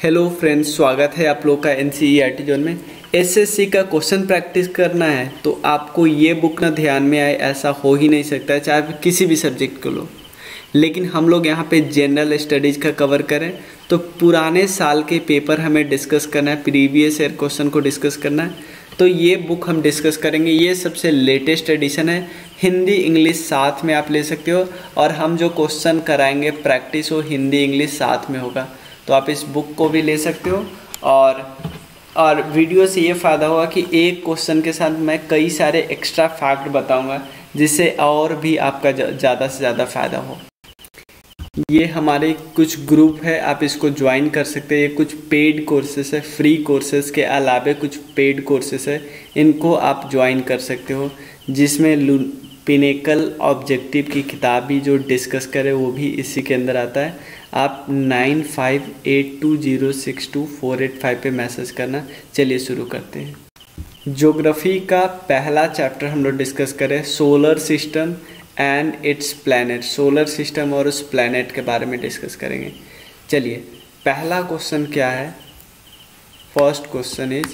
Hello friends, स्वागत है आप लोग का एनसीईआरटी जोन में। एसएससी का क्वेश्चन प्रैक्टिस करना है तो आपको ये बुक ना ध्यान में आए ऐसा हो ही नहीं सकता है, चाहे आप किसी भी सब्जेक्ट को लो। लेकिन हम लोग यहाँ पे जनरल स्टडीज़ का कवर करें तो पुराने साल के पेपर हमें डिस्कस करना है, प्रीवियस ईयर क्वेश्चन को डिस्कस करना है। तो ये बुक हम डिस्कस करेंगे। ये सबसे लेटेस्ट एडिशन है, हिंदी इंग्लिश साथ में आप ले सकते हो। और हम जो क्वेश्चन कराएंगे प्रैक्टिस वो हिंदी इंग्लिश साथ में होगा, तो आप इस बुक को भी ले सकते हो। और वीडियो से ये फ़ायदा होगा कि एक क्वेश्चन के साथ मैं कई सारे एक्स्ट्रा फैक्ट बताऊंगा, जिससे और भी आपका ज़्यादा से ज़्यादा फ़ायदा हो। ये हमारे कुछ ग्रुप है, आप इसको ज्वाइन कर सकते हैं। ये कुछ पेड कोर्सेस है, फ्री कोर्सेस के अलावे कुछ पेड कोर्सेस है, इनको आप ज्वाइन कर सकते हो। जिसमें पिनेकल ऑब्जेक्टिव की किताब भी जो डिस्कस करे वो भी इसी के अंदर आता है। आप 9582062485 पे मैसेज करना। चलिए शुरू करते हैं। ज्योग्राफी का पहला चैप्टर हम लोग डिस्कस करें, solar system and it's planet. Solar system और उस प्लैनेट के बारे में डिस्कस करेंगे। चलिए, पहला क्वेश्चन क्या है? First question is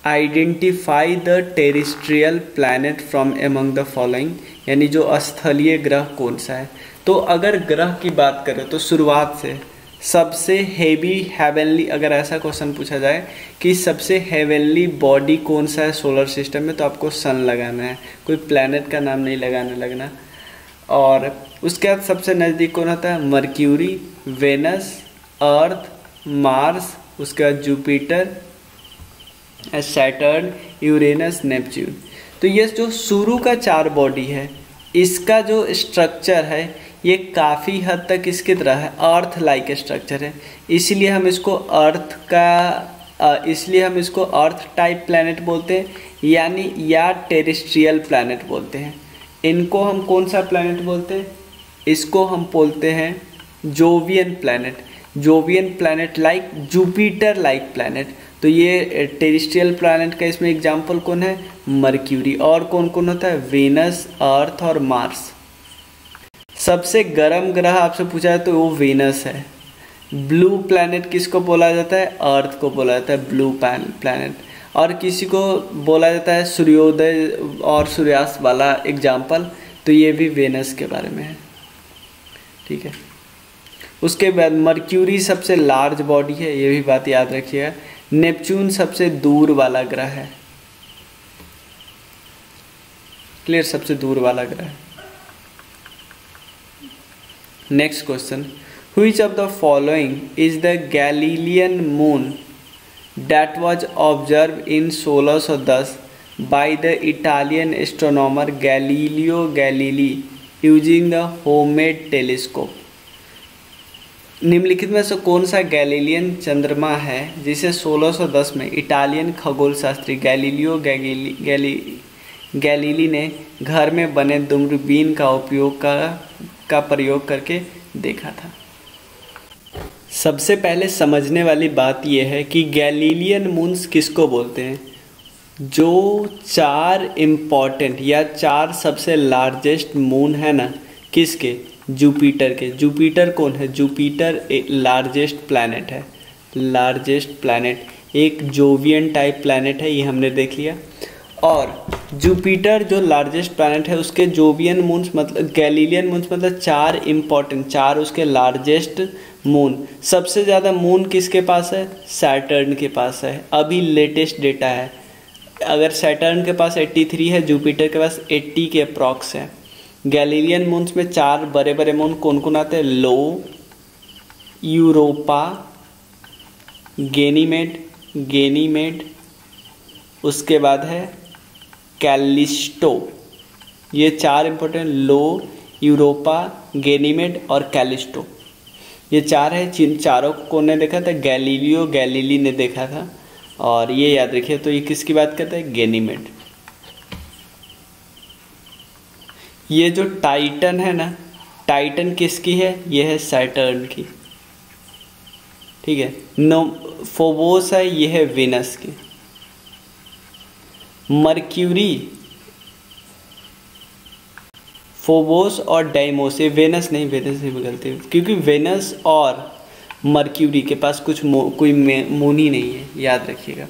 identify the terrestrial planet from among the following, यानी जो स्थलीय ग्रह कौन सा है। तो अगर ग्रह की बात करें तो शुरुआत से सबसे हेवी हेवनली, अगर ऐसा क्वेश्चन पूछा जाए कि सबसे हेवनली बॉडी कौन सा है सोलर सिस्टम में, तो आपको सन लगाना है, कोई प्लैनेट का नाम नहीं लगना। और उसके बाद सबसे नज़दीक कौन होता है? मर्क्यूरी, वेनस, अर्थ, मार्स, उसके बाद जुपिटर, सैटर्न, यूरेनस, नेपच्यून। तो ये जो शुरू का 4 बॉडी है, इसका जो स्ट्रक्चर है ये काफ़ी हद तक इसकी तरह है, अर्थ लाइक स्ट्रक्चर है। इसलिए हम इसको अर्थ टाइप प्लैनेट बोलते हैं, यानी या टेरेस्ट्रियल प्लैनेट बोलते हैं। इनको हम कौन सा प्लैनेट बोलते हैं? इसको हम बोलते हैं Jovian planet. Jovian planet like Jupiter like planet. तो ये टेरेस्ट्रियल प्लैनेट का इसमें एग्जाम्पल कौन है? मर्क्यूरी। और कौन कौन होता है? वेनस, अर्थ और मार्स। सबसे गर्म ग्रह आपसे पूछा है तो वो वेनस है। ब्लू प्लैनेट किसको बोला जाता है? अर्थ को बोला जाता है ब्लू प्लैनेट। और किसी को बोला जाता है सूर्योदय और सूर्यास्त वाला एग्जाम्पल, तो ये भी वेनस के बारे में है। ठीक है। उसके बाद मर्क्यूरी सबसे लार्ज बॉडी है, ये भी बात याद रखिएगा। नेपच्यून सबसे दूर वाला ग्रह है। क्लियर? सबसे दूर वाला ग्रह है। Next question, which of the following is the Galilean moon that was observed in 1610 by the Italian astronomer Galileo Galilei using the homemade telescope? निम्नलिखित में से कौन सा गैलीलियन चंद्रमा है जिसे 1610 में इटालियन खगोल शास्त्री गैलीलियो गैलीली ने घर में बने दूरबीन का प्रयोग करके देखा था? सबसे पहले समझने वाली बात यह है कि गैलीलियन मून्स किसको बोलते हैं? जो 4 इम्पॉर्टेंट या 4 सबसे लार्जेस्ट मून है ना, किसके? जुपिटर के। जुपिटर कौन है? जुपिटर एक लार्जेस्ट प्लैनेट है। लार्जेस्ट प्लैनेट एक जोवियन टाइप प्लैनेट है, ये हमने देख लिया। और जुपिटर जो लार्जेस्ट प्लैनेट है, उसके जोवियन मून्स मतलब गैलीलियन मून्स मतलब 4 इम्पॉर्टेंट, 4 उसके लार्जेस्ट मून। सबसे ज़्यादा मून किसके पास है? सैटर्न के पास है। अभी लेटेस्ट डेटा है, अगर सैटर्न के पास 83 है, जुपिटर के पास 80 के अप्रॉक्स है। गैलीलियन मून्स में 4 बड़े बड़े मून कौन कौन आते हैं? लो, यूरोपा, गेनीमेड, उसके बाद है कैलिस्टो। ये 4 इंपॉर्टेंट, लो, यूरोपा, गेनीमेड और कैलिस्टो, ये 4 है। जिन चारों को कौन ने देखा था? गैलीलियो गैलीली ने देखा था। और ये याद रखिए, तो ये किसकी बात करते हैं? गेनीमेड। ये जो टाइटन है ना, टाइटन किसकी है? ये है सैटर्न की। ठीक है। फोबोस है, ये है वेनस की। मर्क्यूरी, फोबोस और डाइमोस, ये वेनस नहीं गलती, क्योंकि वेनस और मर्क्यूरी के पास कोई मून ही नहीं है, याद रखिएगा।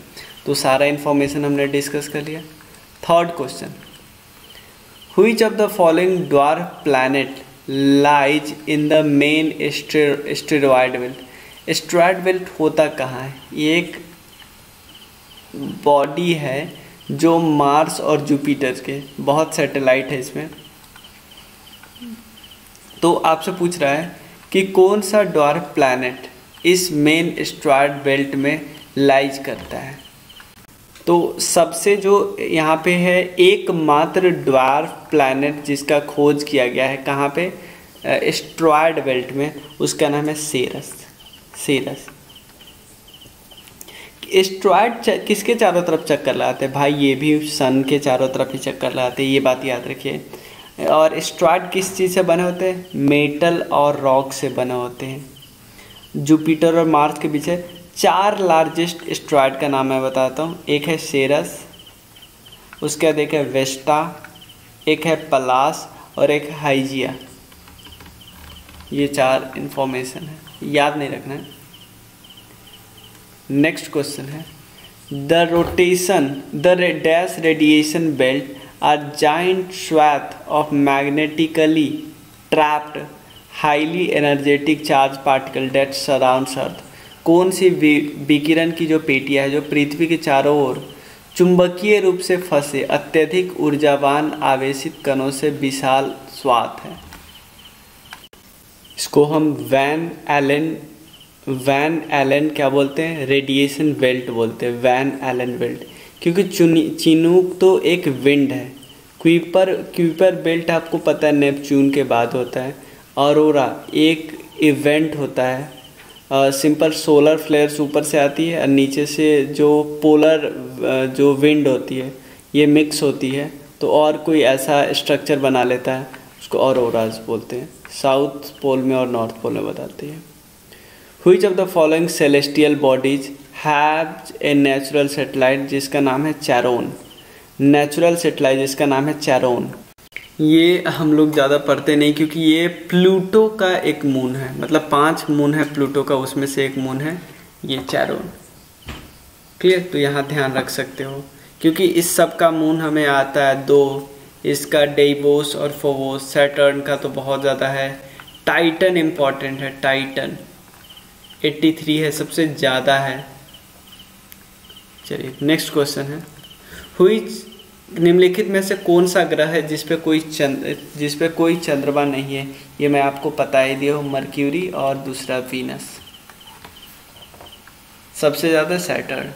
तो सारा इन्फॉर्मेशन हमने डिस्कस कर लिया। Third question, which of the following dwarf planet lies in the main asteroid belt. Asteroid belt होता कहाँ है? ये एक बॉडी है जो मार्स और जुपिटर के, बहुत सैटेलाइट है इसमें। तो आपसे पूछ रहा है कि कौन सा ड्वार्फ प्लैनेट इस मेन एस्टेरॉयड बेल्ट में लाइज करता है। तो सबसे जो यहाँ पे है एकमात्र ड्वार्फ प्लैनेट जिसका खोज किया गया है कहाँ पे? एस्टेरॉयड बेल्ट में, उसका नाम है सेरस। एस्टेरॉयड किसके चारों तरफ चक्कर लगाते हैं भाई? ये भी सन के चारों तरफ ही चक्कर लगाते हैं, ये बात याद रखिए। और एस्टेरॉयड किस चीज़ से बने होते हैं? मेटल और रॉक से बने होते हैं। जुपिटर और मार्स के पीछे 4 लार्जेस्ट एस्टेरॉयड का नाम मैं बताता हूँ। एक है सेरस, उसके बाद एक है वेस्टा, एक है पलास और एक हाइजिया। ये 4 इन्फॉर्मेशन है, याद नहीं रखना है। नेक्स्ट क्वेश्चन है, the dash radiation belt are giant swath of magnetically trapped highly energetic charge particle that surrounds earth. कौन सी विकिरण की जो पेटियां है जो पृथ्वी के चारों ओर चुंबकीय रूप से फंसे अत्यधिक ऊर्जावान आवेशित कणों से विशाल स्वाथ है? इसको हम वैन एलन क्या बोलते हैं? रेडिएशन बेल्ट बोलते हैं, वैन एलन बेल्ट। क्योंकि चिनूक तो एक विंड है। क्यूपर बेल्ट आपको पता है नेपच्यून के बाद होता है। ऑरोरा एक इवेंट होता है। सिंपल सोलर फ्लेयर्स ऊपर से आती है और नीचे से जो पोलर जो विंड होती है ये मिक्स होती है, तो और कोई ऐसा स्ट्रक्चर बना लेता है, उसको ऑरोराज बोलते हैं। साउथ पोल में और नॉर्थ पोल में बताती है। Which of the following celestial bodies have a natural satellite जिसका नाम है चैरोन। नेचुरल सैटेलाइट जिसका नाम है चैरोन। ये हम लोग ज़्यादा पढ़ते नहीं क्योंकि ये प्लूटो का एक मून है, मतलब 5 मून है प्लूटो का, उसमें से एक मून है ये चैरोन। क्लियर? तो यहाँ ध्यान रख सकते हो क्योंकि इस सब का मून हमें आता है 2, इसका डेइबोस और फोबोस। सैटर्न का तो बहुत ज़्यादा है। टाइटन इम्पॉर्टेंट है, टाइटन 83 है, सबसे ज़्यादा है। चलिए नेक्स्ट क्वेश्चन है, व्हिच निम्नलिखित में से कौन सा ग्रह है जिस पे कोई चंद्रमा नहीं है? ये मैं आपको बता ही दिया हूँ, मर्क्यूरी और दूसरा वीनस। सबसे ज़्यादा Saturn.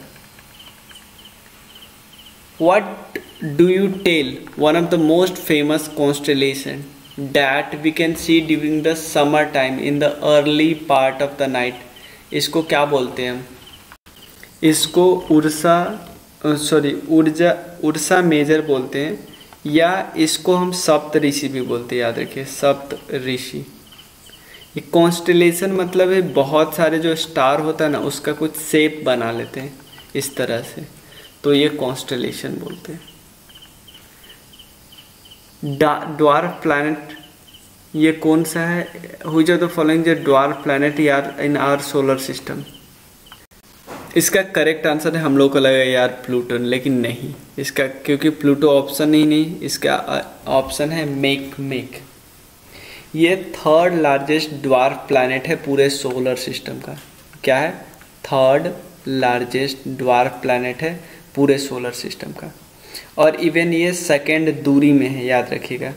What do you tell one of the most famous constellation that we can see during the summer time in the early part of the night? इसको क्या बोलते हैं हम? इसको उर्सा मेजर बोलते हैं, या इसको हम सप्त ऋषि भी बोलते हैं, याद रखिए सप्त ऋषि। ये कॉन्स्टेलेशन मतलब है बहुत सारे जो स्टार होता है ना उसका कुछ शेप बना लेते हैं इस तरह से, तो ये कॉन्स्टेलेशन बोलते हैं। ड्वार्फ प्लैनेट ये कौन सा है? Which of the following the dwarf planet यार इन आवर सोलर सिस्टम? इसका करेक्ट आंसर है, हम लोग को लगा यार प्लूटन, लेकिन नहीं इसका, क्योंकि प्लूटो ऑप्शन ही नहीं, इसका ऑप्शन है मेक। ये 3rd लार्जेस्ट ड्वार्फ प्लैनेट है पूरे सोलर सिस्टम का। क्या है? 3rd लार्जेस्ट ड्वार्फ प्लैनेट है पूरे सोलर सिस्टम का। और इवन ये 2nd दूरी में है, याद रखिएगा।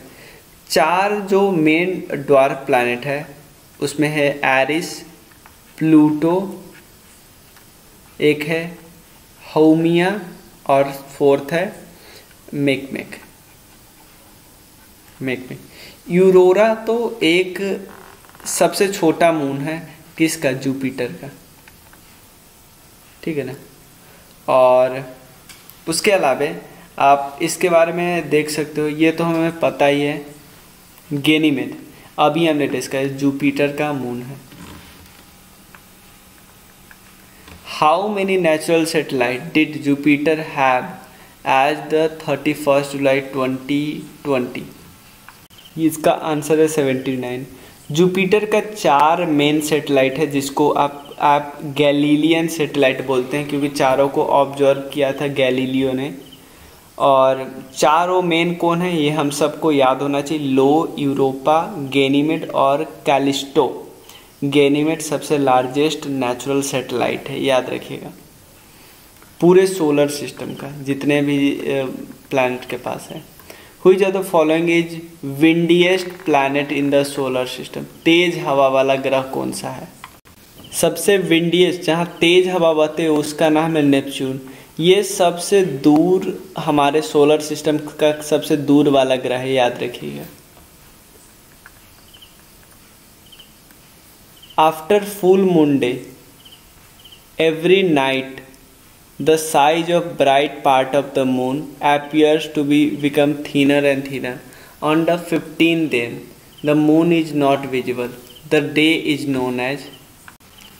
4 जो मेन ड्वार्फ प्लैनेट है उसमें है एरिस, प्लूटो, एक है हाउमिया और 4th है मेकमेक। यूरोरा तो एक सबसे छोटा मून है किसका? जुपिटर का, ठीक है ना। और उसके अलावा आप इसके बारे में देख सकते हो, ये तो हमें पता ही है, गैनीमेड अभी हमने डिस्कस, जुपिटर का मून है। How many natural satellite did Jupiter have as the 31 July 2020? इसका आंसर है 79। जुपिटर का 4 मेन सैटेलाइट है जिसको आप गैलीलियन सैटेलाइट बोलते हैं, क्योंकि चारों को ऑब्जर्व किया था गैलीलियो ने। और चारों मेन कौन है ये हम सबको याद होना चाहिए, लो, यूरोपा, गैनीमेड और कैलिस्टो। गैनीमेड सबसे लार्जेस्ट नेचुरल सैटेलाइट है, याद रखिएगा, पूरे सोलर सिस्टम का जितने भी प्लैनेट के पास है। हुई the following is windiest planet in the solar system. तेज हवा वाला ग्रह कौन सा है? सबसे विंडिएस्ट, जहाँ तेज हवा बहते है, उसका नाम है नेपच्यून। ये सबसे दूर हमारे सोलर सिस्टम का सबसे दूर वाला ग्रह है, याद रखिएगा। After full moon day every night the size of bright part of the moon appears to become thinner and thinner. On the 15th day, the moon is not visible. The day is known as।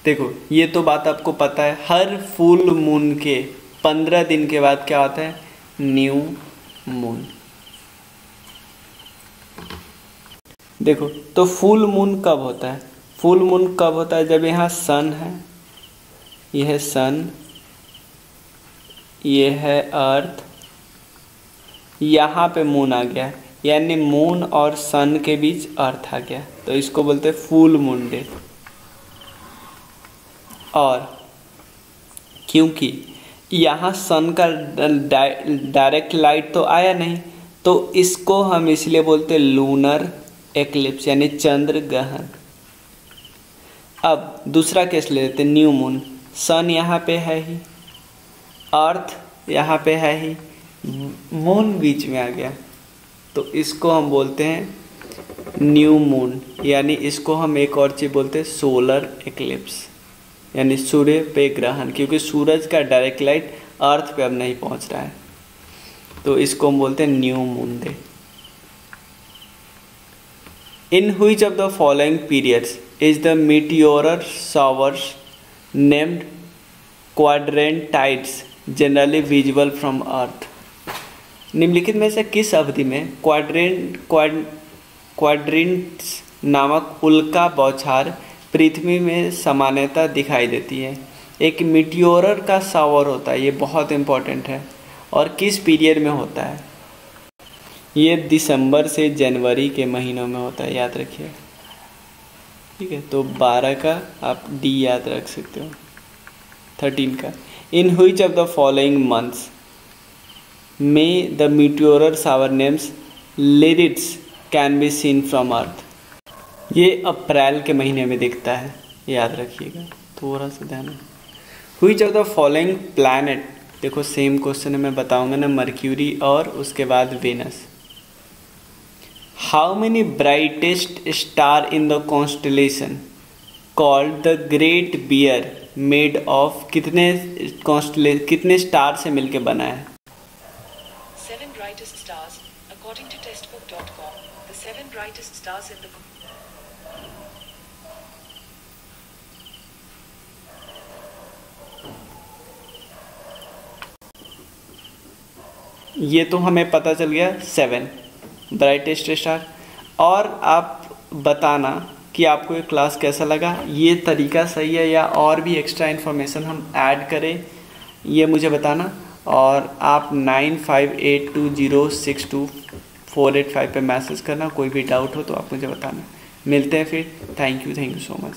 देखो ये तो बात आपको पता है, हर full moon के 15 दिन के बाद क्या होता है? New moon. देखो तो फुल मून कब होता है? फुल मून कब होता है? जब यहाँ सन है, यह है सन, ये है अर्थ, यहाँ पे मून आ गया, यानी मून और सन के बीच अर्थ आ गया, तो इसको बोलते हैं फुल मून डे। और क्योंकि यहाँ सन का डायरेक्ट लाइट तो आया नहीं, तो इसको हम इसलिए बोलते हैं लूनर एक्लिप्स, यानी चंद्र ग्रहण। अब दूसरा केस ले लेते हैं, न्यू मून। सन यहाँ पे है ही, अर्थ यहाँ पे है ही, मून बीच में आ गया, तो इसको हम बोलते हैं न्यू मून, यानी इसको हम एक और चीज़ बोलते हैं सोलर एक्लिप्स, यानी सूर्य पे ग्रहण, क्योंकि सूरज का डायरेक्ट लाइट अर्थ पे अब नहीं पहुंच रहा है, तो इसको हम बोलते हैं new moon day. In which of the following periods is the meteor showers named quadrantids generally visible from earth. निम्नलिखित में से किस अवधि में क्वाड्रेंट्स नामक उल्का बौछार पृथ्वी में सामान्यतः दिखाई देती है? एक मीटियोरर का शावर होता है, ये बहुत इंपॉर्टेंट है, और किस पीरियड में होता है? ये दिसंबर से जनवरी के महीनों में होता है, याद रखिए। ठीक है, तो 12 का आप डी याद रख सकते हो, 13 का। In which of the following months में the meteor shower names lyrids can be seen from earth? ये अप्रैल के महीने में दिखता है, याद रखिएगा, थोड़ा सा ध्यान। Which of the following planet, देखो सेम क्वेश्चन मैं बताऊंगा ना, मर्क्यूरी और उसके बाद Venus. How many brightest star in the constellation called the great bear made of, कितने स्टार से मिलके बना है? 7 brightest stars according to testbook.com. The 7 brightest stars in the ये तो हमें पता चल गया 7 ब्राइटेस्ट स्टार। और आप बताना कि आपको ये क्लास कैसा लगा, ये तरीका सही है या और भी एक्स्ट्रा इन्फॉर्मेशन हम ऐड करें, ये मुझे बताना। और आप 9582062485 पे मैसेज करना, कोई भी डाउट हो तो आप मुझे बताना। मिलते हैं फिर, थैंक यू सो मच।